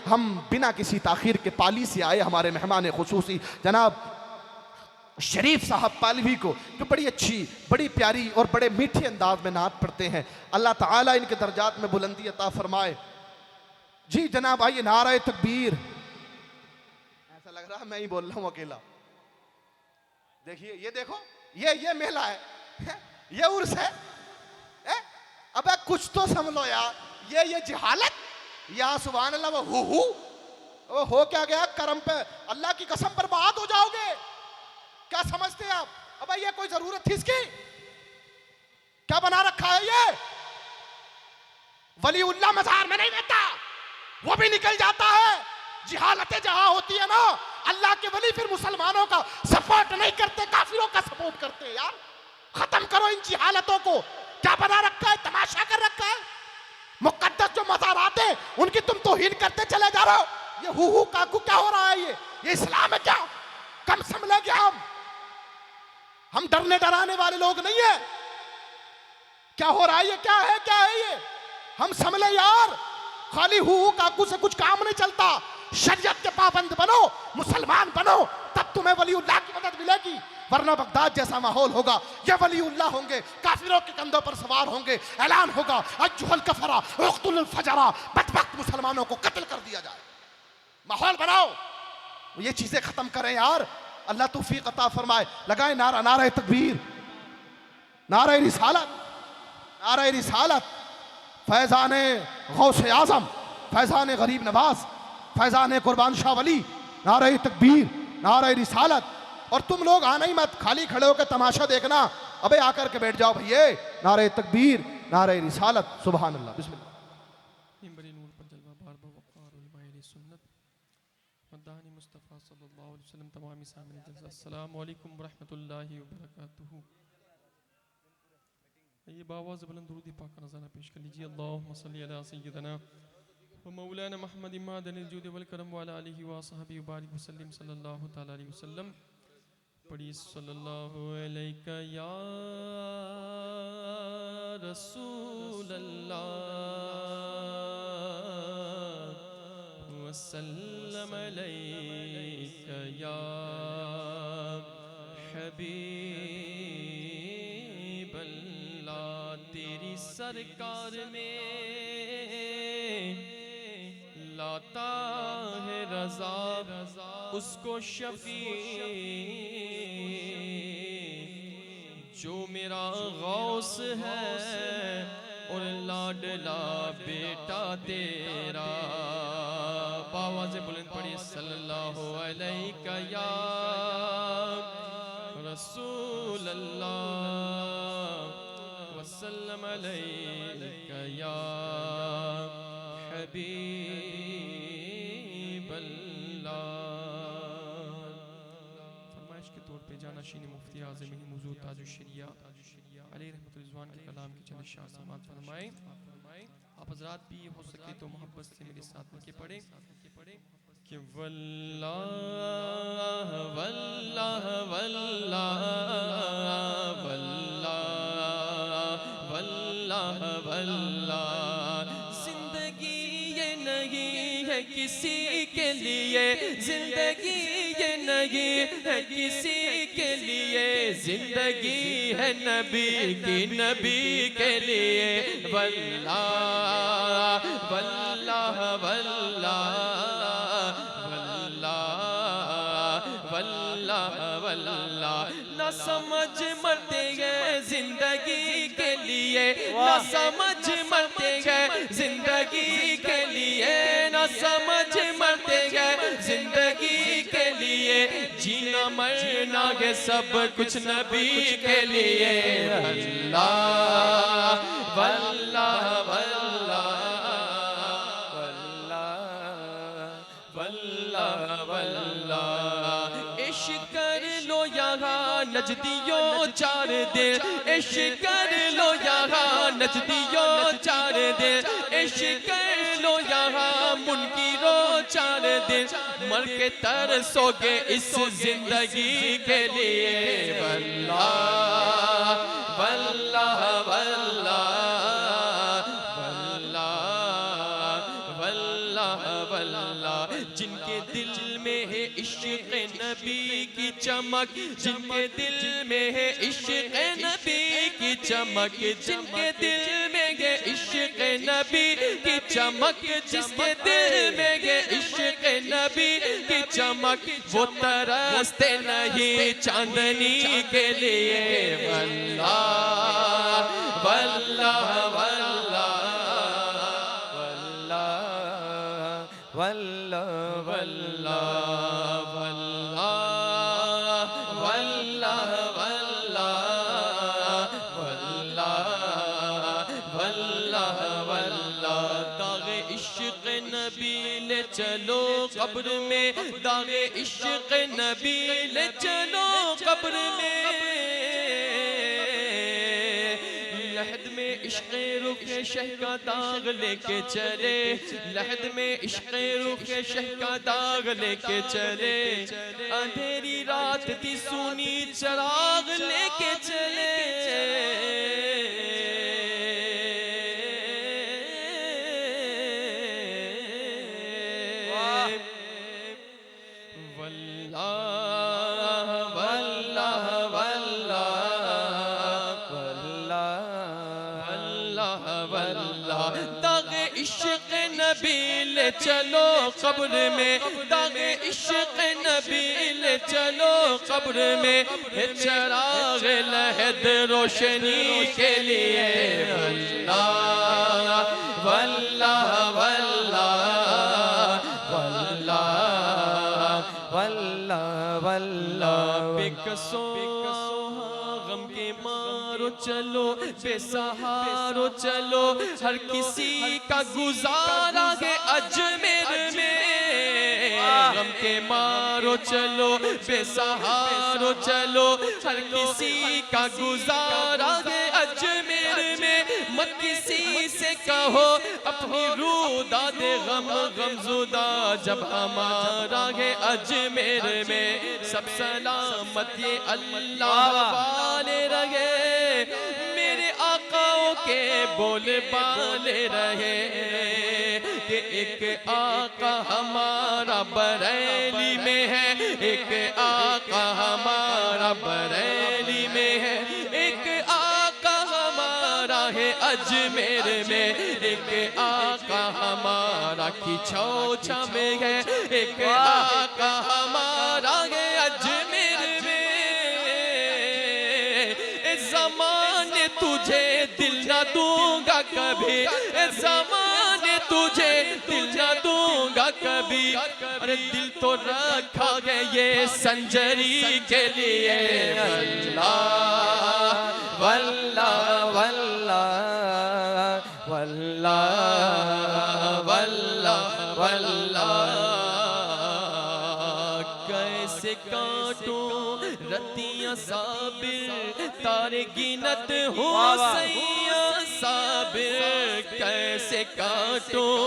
हम बिना किसी ताखीर के पाली से आए हमारे मेहमान खुसूसी जनाब शरीफ साहब पालवी को, जो बड़ी अच्छी, बड़ी प्यारी और बड़े मीठे अंदाज में नात पढ़ते हैं। अल्लाह ताला इनके दर्जात में बुलंदी अता फरमाए। जी जनाब आइए, नारा तकबीर। ऐसा लग रहा है मैं ही बोल रहा हूं अकेला। देखिए ये देखो, ये मेला है, ये उर्स है। अबे कुछ तो समझ लो यार, ये जहालत, या सुभान अल्लाह, वो हो क्या गया करम पे, अल्लाह की कसम बर्बाद हो जाओगे। क्या समझते हैं आप? अबे ये कोई जरूरत थी इसकी? क्या बना रखा है ये? वलीउल्लाह मजार में नहीं रहता, वो भी निकल जाता है। जिहालतें जहां होती है ना, अल्लाह के वली फिर मुसलमानों का सपोर्ट नहीं करते, काफिरों का सपोर्ट करते हैं। यार खत्म करो इन जिहालतों को। क्या बना रखा है, तमाशा कर रखा है। मुकद्दस जो मज़ारात हैं उनकी तुम तौहीन करते चले जा रहे हो। ये हु काकू क्या हो रहा है? ये इस्लाम है क्या? कम समझेंगे हम डरने डराने वाले लोग नहीं है। क्या हो रहा है ये? क्या है ये? हम समझे यार, खाली हु काकू से कुछ काम नहीं चलता। शरीयत के पाबंद बनो, मुसलमान बनो, तब तुम्हें वलीउल्लाह की मदद मिलेगी। वरना बगदाद जैसा माहौल होगा, ये वलीउल्लाह होंगे काफिरों के कंधों पर सवार होंगे। ऐलान होगा अज्जुल कफरा उख्तुल फजरा, बदबख्त मुसलमानों को कत्ल कर दिया जाए। माहौल बनाओ, ये चीजें खत्म करें यार। अल्लाह तौफीक अता फरमाए। लगाए नारा, नारा तकबीर, नारा रिसालत, नारा रिसालत। फैजाने गौसे आजम, फैजाने गरीब नवाज, फैजाने कुर्बान शाह वली, नारा तकबीर, नारा रिसालत। और तुम लोग आना ही मत, खाली खड़े होकर तमाशा देखना। अबे आकर के बैठ जाओ भैया। नारे तकबीर, नारे रिसालत, सुभान अल्लाह, बिस्मिल्लाह। अस्सलामु अलैकुम वरहमतुल्लाहि वबरकातुहू। ये बावाज़ बुलंद दुरूद पाक का नज़ारा पेश कर लीजिए। अल्लाहुम्मा सल्ली अला सय्यिदना व मौलाना मुहम्मद इमादनिल जूद वल करम व अला आलिहि व असहाबिहि व बारिक वसल्लम सल्लल्लाहु तआला अलैहि वसल्लम। पढ़िए सल्लल्लाहु अलैका या रसूल अल्लाह वसल्लम अलैका या हबीब अल्लाह। तेरी सरकार में लाता है रज़ा, उसको शफी जो मेरा गौस है और लाडला बेटा तेरा। बावाज़ बुलंद पढ़िए सल्लल्लाहु अलैका या रसूल अल्लाह वसल्लम अलैका या हबीब अल्लाह। फरमाइश के तौर पे जानशीन मुफ्ती आज़म हुज़ूर ताजुश शरिया अलैहि रहमतुल रिज़वान के कलाम की चंद शार समाअत फरमाएं। आप हज़रात भी हो सके तो मोहब्बत से मेरे साथ मिलके पढ़े कि वल्लाह वल्लाह वल्लाह वल्लाह वल्लाह वल्लाह। जिंदगी ये नहीं है किसी के लिए, जिंदगी ये नहीं है किसी के लिए, जिंदगी है नबी की, नबी के लिए। वल्लाह वल्लाह वल्लाह वल्लाह। ना समझ मरते गए जिंदगी के लिए, ना समझ मरते गए जिंदगी के लिए, ना समझ मरते गए जिंदगी के लिए। जीना मरना है सब कुछ नबी के लिए। अल्लाह वल्लाह वल्लाह वल्लाह वल्लाह। इश्क कर लो यहाँ नजदियों चार दिन, इश्क कर लो यहाँ नजदियों चार दिन, इश्क कर लो यहाँ मुनकिरो चार दिन। मर के तरसोगे इस जिंदगी के लिए। वल्लाह वल्लाह वल्लाह वल्लाह वल्लाह वल्लाह वल्लाह, जिनके दिल में है इश्क़ नबी की चमक, जिनके दिल में है इश्क़ नबी की चमक, जिनके दिल में है इश्क़ नबी की चमक, जिसके दिल में है इश्क़ नबी की चमक, वो तरसते नहीं चांदनी के लिए। वल्लाह वल्लाह वल्लाह वल्लाह वल्लाह वल्लाह वल्लाह वल्लाह वल्लाह वल्लाह। दागे इश्क़ नबी ले चलो कब्र में, दागे इश्क़ नबी ले चलो कब्र में, लहद में इश्क़ रुख़ शह का दाग लेके चले, लहद में इश्क़ रुख़ शह का दाग लेके चले, अंधेरी रात थी सूनी चराग लेके चले। दागे इश्क़ नबी ले चलो कब्र में, दागे इश्क़ नबी ले चलो कब्र में, चराग लहद रोशनी के लिए। वल्लाह वल्लाह वल्लाह वल्लाह वल्लाह वल्लाह। बेकसों गम के मारो चलो, बेसहारो चलो, हर किसी का गुजारा है अजमेर में। गम के मारो चलो, बेसहारो चलो, हर किसी का गुजारा है अजमेर में। मत किसी से कहो अपनी रूह दादे गम गमज़ुदा, जब हमारा है अजमेर में। सब सलामत ये अल्लाह वाले रहे, मेरे आकाओं के बोल बाले रहे, कि एक आका हमारा बरेली में है, एक आका हमारा बरेली में है, एक आका हमारा है अजमेर में, एक आका हमारा खिचौछा में है, एक आका हमारा है अजमेर में। इस ज़माने तुझे दिल न दूंगा कभी, इस ज़माने तुझे दिल न दूंगा कभी, अरे दिल तो रखा है ये संजरी के लिए। वल्लाह वल्लाह वल्लाह वल्लाह वल्लाह वल्लाह। कैसे काटूं रतियां साबिर, तारे गिनत हो सैया साबिर, कैसे काटूं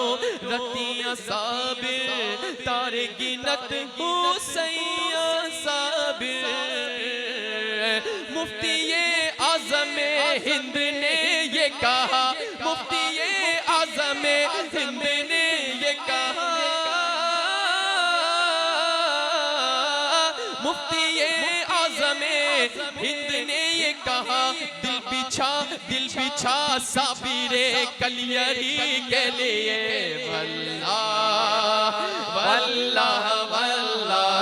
रतियां साबिर, तारे गिनत हो सैया साबिर। मुफ्ती आज़म हिंद ने ये कहा, मुफ्ती आज़म हिंद ने ये कहा, मुफ्ती आज़म हिंद ने ये कहा, दिल बिछा साबिरे कलियरी के लिए। वल्लाह वल्लाह वल्लाह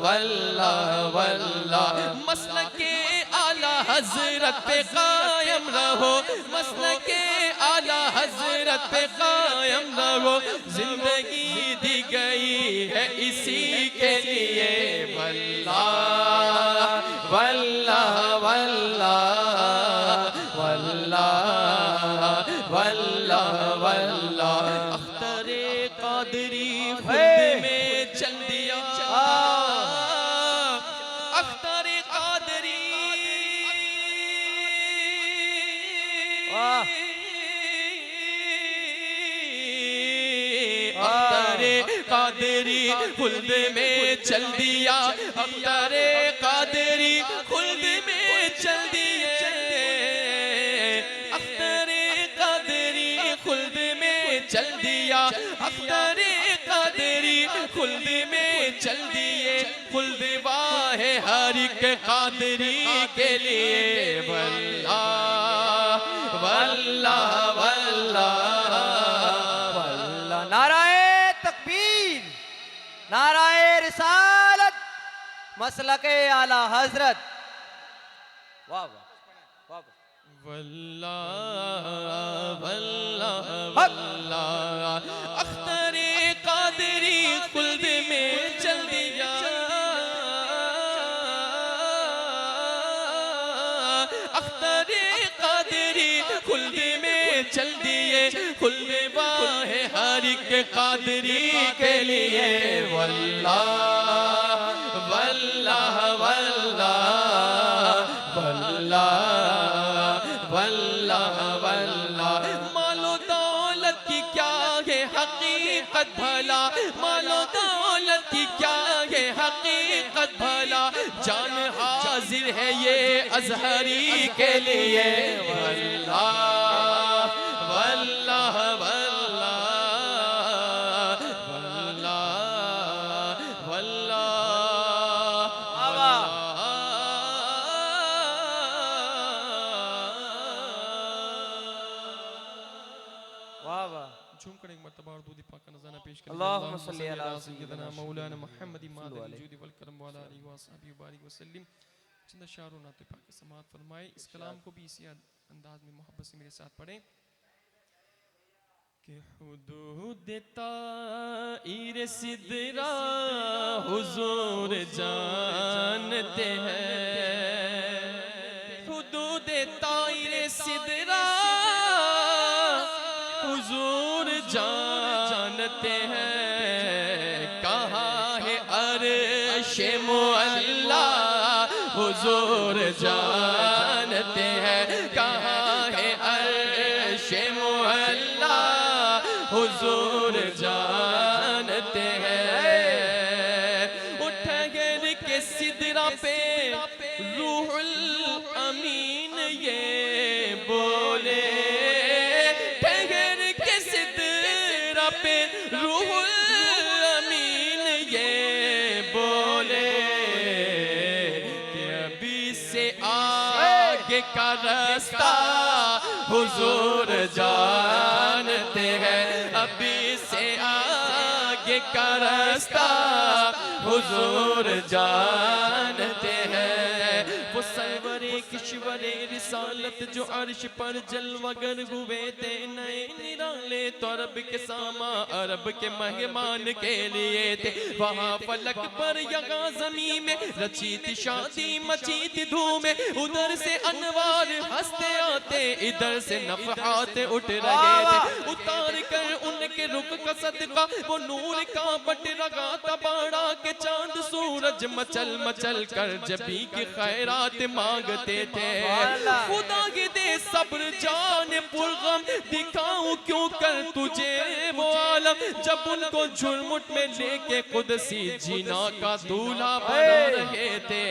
वल्लाह वल्लाह। मसलके आला हज़रत पे कायम रहो, मसलके आला हज़रत पे कायम रहो, जिंदगी दी गई है इसी के लिए। वल्लाह वल्लाह वल्लाह वल्लाह वल्लाह वल्लाह। अख्तरे कादरी खुद में चल दिया, अख्तरे कादरी अख्तरे कादरी खुल्द में चल दिया, अख्तरे कादरी खुल्द में चल दिए, अख्तरे कादरी खुल्द में चल दिया, अख्तर कादरी खुल्द में चल दिए, खुल्द वाहे हर एक कादरी के लिए। वल्लाह वल्लाह वल्लाह वल्लाह। नाराए तकबीर, नाराए रिसालत, मसलके आला हजरत। वाह वाह वाह। वल्लाह वल्लाह वल्लाह, अख्तर कादरी खुल्द में चल दिया, अख्तर कादरी खुल्द में चल दिए, खुल्द वाहे हर एक कादरी के लिए। वल्लाह वल्लाह वल्लाह वल्लाह वल्लाह वल्लाह। मालो दौलत की क्या है हकीकत भला, मालो दौलत की क्या है हकीकत भला, जान हाजिर है ये अजहरी के लिए। वल्लाह वल्लाह वल्लाह वल्लाह वल्लाह। वाह वाह। झूम कर एक मर्तबा और दूध पाक का नज़ारा पेश करें। अल्लाहुम्मा सल्ली अला सय्यदना मौलाना मुहम्मद मादल जूद वल करम व अला आलिहि व अस्हाबिहि व बारिक वसल्लम। चंद शार और नाते पाक समाअत फरमाए। इस कलाम को भी इसी अंदाज में मोहब्बत से मेरे साथ पढ़ें कि हुदूद ताईर सिदरा हुजूर जानते हैं, हुदूद ताईर सिदरा हुजूर जानते हैं, कहाँ है अर्श मुअल्ला हुजूर जानते हैं, कहाँ है अर्श मुअल्ला हुजूर जानते हैं। ठहर के सिदरा पे रूहुल अमीन ये बोले, ठहर के सिदरा पे रूहुल अमीन ये बोले कि अभी से आगे का रास्ता हुजूर जानते हैं, अभी से आगे का रास्ता हुजूर जानते हैं। वो सरवरे किश्वरे रिसालत जो अर्श पर जलवगर हुए थे, नए निराले तो अरब के सामा अरब के मेहमान के लिए थे। वहाँ फलक पर यहाँ जमीन में रची थी शादी, मची थी धूम, उधर से अनवार हंसते आते, इधर से नफहात उठ रहे थे। उतार कर उनके रुख का सदका वो नूर का बट रहा था बाड़ा के चांद सूरज मचल मचल कर जबी की खैरात मांगते थे। खुदा के दे सब्र जान पुरगम दिखाऊं क्यों कर तुझे वो आलम, जब उनको झुरमुट में लेके कुदसी जीना का दूल्हा बना रहे थे।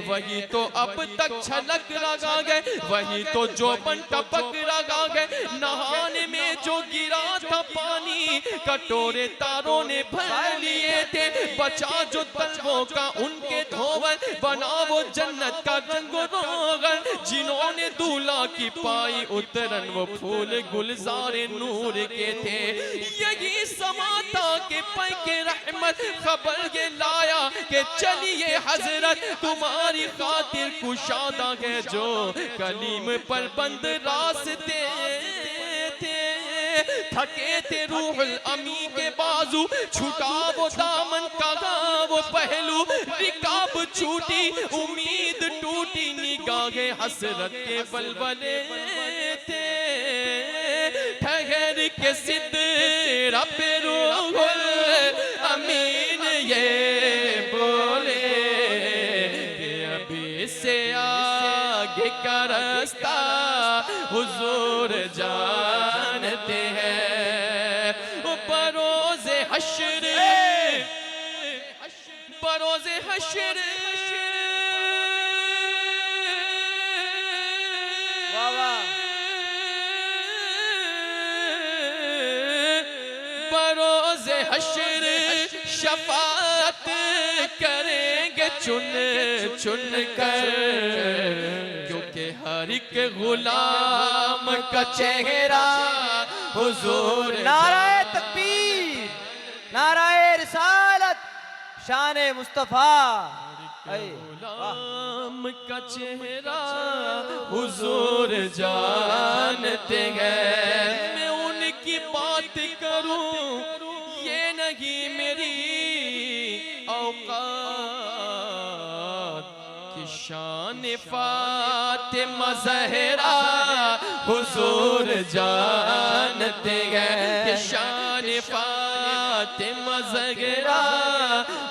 वही तो अब तक छलक लगा गए, वही तो जो बन टपक लगा गए, नहाने में जो गिरा था पानी कटोरे तारों ने भर लिए थे। बचा जो तलवों का उनके धोवन, बना वो जन्नत का जंगो रोगन, जिन्होंने दूल्हा की पाई उतरन वो फूल गुलजारे नूर के थे। यही समाता के पैके रहमत खबर ये लाया कि चलिए हजरत तुम्हारी खातिर कुशादा है जो कलीम पर बंद रास्ते थे। थके थे रूहुल अमी के बाजू, छुटा वो दामन का वो पहलू, रिकाब छूटी उम्मीद टूटी, निगाहे हसरत के बलबले थे। ठहर के सिदरा पे रूहुल अमीन ये बोले कि अभी से आगे का रास्ता हुजूर जानते हैं। बरोज़े हश्र, बरोज़े हश्र हश्र शफात करेंगे चुन चुन कर, क्योंकि हर एक गुलाम का चेहरा हुजूर। नाराए तकबीर, नाराए रिसालत, शान मुस्तफा। गुलाम का चेहरा हुजूर जानते हैं। मैं उनकी बात करूं ये नहीं मेरी औकात, कि शान फातिमा ज़हरा हुजूर जानते हैं, कि शान फातिमा ज़हरा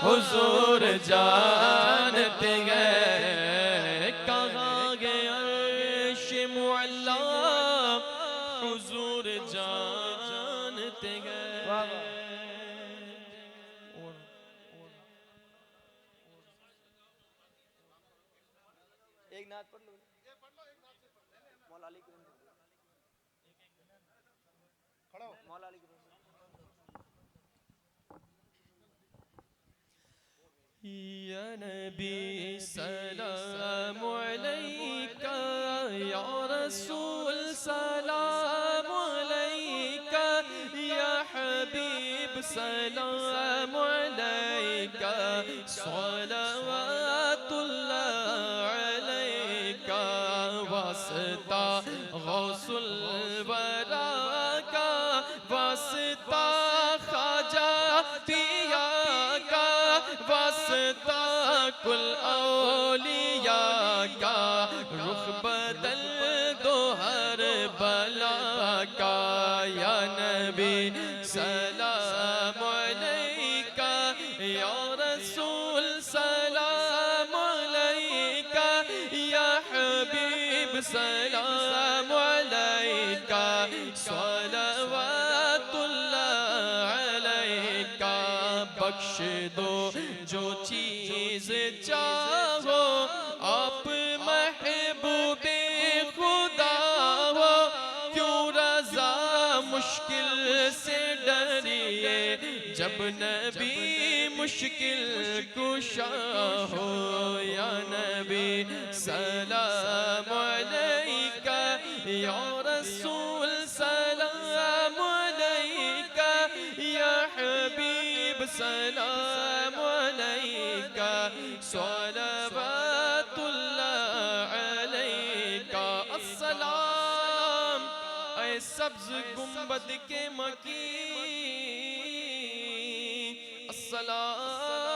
हुजूर जानते हैं। कहाँ गया अर्श मुअल्ला हुजूर जानते हैं। एक नात पढ़ लो। मौला अली की मौला अली की या नबी सलाम अलैका, या रसूल सलाम अलैका, या हबीब सलाम अलैका, सलावतुल्लाह अलैका, वास्ता गौसुल वरा का, वास्ता ख्वाजा पिया का, वास्ता कुल औलिया का, रुख बदल दो हर बला का। या नबी सलाम अलैका, या रसूल सलाम अलैका, या हबीब सलाम अलैका, सलावतुल्लाह अलैका। बख्श दो जो चीज चाहो, आप महबूबे खुदा हो, क्यों रज़ा मुश्किल से डरिए, जब नबी मुश्किल कुशा हो। या नबी सलाम अलैका, या रसूल सलाम अलैका, या हबीब सलाम अलैका, सलावतुल्लाह अलैका। अस्सलाम ऐ सब्ज़ गुंबद के मकी, अस्सलाम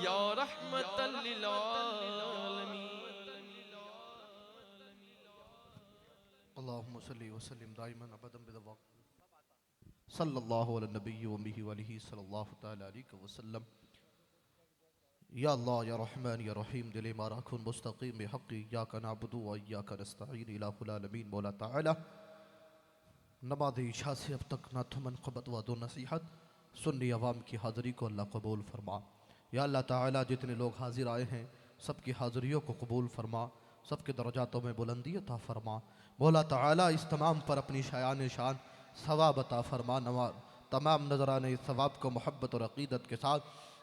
या रहमतल लिल आलमीन। अल्लाहुम्मा सल्ली व सल्लिम दाइमन अबदन बिदवक़्त सल्लल्लाहु अला नबी व बिही व alihi सल्लल्लाहु तआला अलैहि वसल्लम। या अल्लाह या रहमान या रहीम, दिल मारा खुन मुस्तकीम हक़ी, या का नाबुदु व या का नस्तईन, इलाहुल आलमीन मौला ताला। नमाज़ इशा से अब तक ना थमन क़बत व दो नसीहत सुन्नी अवाम की हाज़िरी को अल्लाह कबूल फरमा। या अल्लाह ताला जितने लोग हाजिर आए हैं सबकी हाज़िरियों को कबूल फरमा, सबके दर्जातों में बुलंदी अता फरमा। मौला ताला इस तमाम पर अपनी शायान शान सवाब अता फरमा। तमाम नजराने इस सवाब को मोहब्बत और अक़ीदत के साथ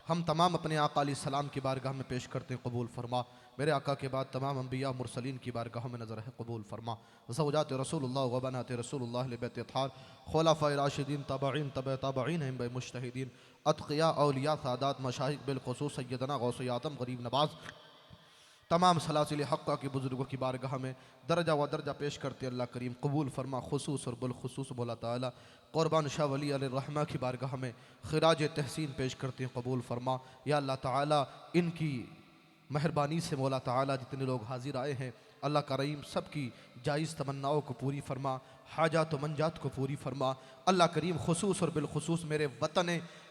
हम तमाम अपने आका अलैहिस्सलाम की बारगाह में पेश करते हैं, कबूल फरमा। मेरे आका के बाद तमाम अम्बिया मुरसलीन की बारगाह में नज़र है, कबूल फरमा। ज़ौजात रसूलुल्लाह व बनात रसूलुल्लाह अहले बैत अत्हार, खुलफ़ाए राशिदीन, ताबईन, तबे ताबईन, अइम्मा मुज्तहिदीन, अत्क़िया, औलिया, सादात, मशाइख़, बिलख़ुसूस सय्यदना गौसे आज़म गरीब नवाज़, तमाम सलासिल हक़्क़ा के बुज़ुर्गों की बारगाह में दर्जा व दर्जा पेश करते अल्लाह करीम कबूल फरमा। खुसूस और बिलख़ुसूस मौला ताला क़ुरबान शाह वली अलैहिर्रहमा की बारगाह में ख़िराज तहसीन पेश करते हैं, कबूल फरमा। या अल्लाह ताला इनकी मेहरबानी से मौला ताला जितने लोग हाजिर आए हैं अल्लाह करीम सबकी जायज़ तमन्नाओं को पूरी फरमा, हाजात व मंजात को पूरी फरमा। अल्लाह करीम खुसूस और बिलख़ुसूस मेरे वतन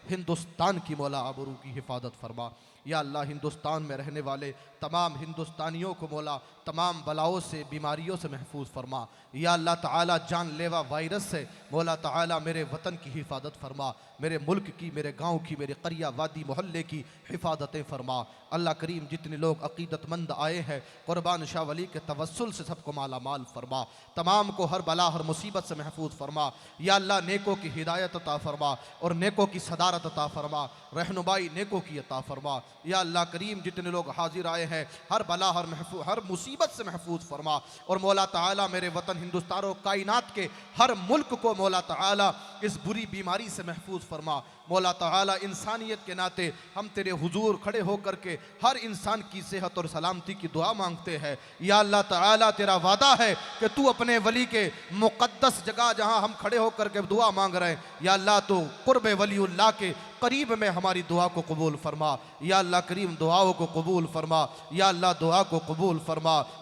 हिंदुस्तान की मौला आबरू की हिफाजत फरमा। या अल्लाह हिंदुस्तान में रहने वाले तमाम हिंदुस्तानियों को मौला तमाम बलाओं से बीमारियों से महफूज फरमा। या अल्लाह ताला जानलेवा वायरस से मौला ताला मेरे वतन की हिफाजत फरमा, मेरे मुल्क की, मेरे गांव की, मेरे करिया वादी मोहल्ले की हिफाजतें फरमा। अल्लाह करीम जितने लोग अकीदतमंद आए हैं कुर्बान शाह वली के तवस्सुल से सबको माला माल फरमा, तमाम को हर बला हर मुसीबत से महफूज फरमा। या अल्लाह नेकों की हिदायत अता फरमा और नेकों की सदारत अता फरमा, रहनुमाई नेकों की अता फरमा। या अल्लाह करीम जितने लोग हाजिर आए हैं हर बला हर मुसीबत से महफूज फरमा और मौला ताला मेरे वतन हिंदुस्तान और कायनात के हर मुल्क को मौला ताला इस बुरी बीमारी से महफूज फरमा। मौला ताला इंसानियत के नाते हम तेरे हुजूर खड़े होकर के हर इंसान की सेहत और सलामती की दुआ मांगते हैं। या अल्लाह ताला तेरा वादा है कि तू अपने वली के मुक़द्दस जगह जहां हम खड़े होकर के दुआ मांग रहे हैं, या अल्लाह तो कुर्ब वलीउल्लाह के करीब में हमारी दुआ को कबूल फरमा। या अल्लाह करीम दुआओं को कबूल फरमा, या अल्लाह दुआ को कबूल फरमा।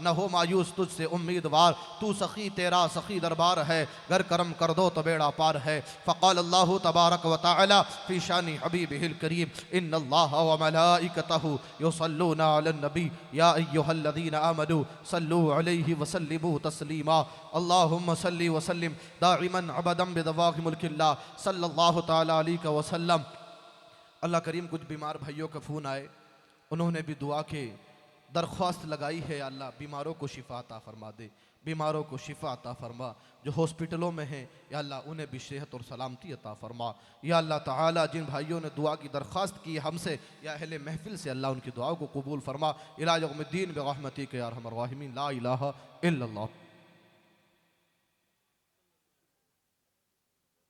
न हो मायूस तुझसे उम्मीदवार। तू सखी तेरा सखी दरबार है, घर करम कर दो तो बेड़ा पार है। फ़क़ाल अल्लाहु तबारक व तआला फ़ी शानि हबीबिहिल करीम इन्नल्लाह व मलाइकतहु युसल्लूना अलन नबी या अय्युहल्लज़ीना आमनू सल्लू अलैहि व सल्लिमू तस्लीमा। अल्लाहुम्मा सल्लि व सल्लिम दाइमन अबदन बिदवाक़ि मुल्किल्लाह सल्लल्लाहु तआला अलैहि वसल्लम। अल्लाह करीम कुछ बीमार भाइयों का फ़ोन आए, उन्होंने भी दुआ के दरख्वास्त लगाई है। अल्लाह बीमारों को शिफा अता फरमा दे, बीमारों को शिफा अता फरमा। जो हॉस्पिटलों में हैं या अल्लाह उन्हें भी सेहत और सलामती अता फरमा। या अल्लाह ताला जिन भाइयों ने दुआ की दरख्वास्त की हमसे या अहले महफिल से, अल्लाह उनकी दुआओं को कबूल फरमा। इला यौमिद्दीन बिरहमतिक या अरहमर राहिमीन। ला इलाहा इल्लल्लाह।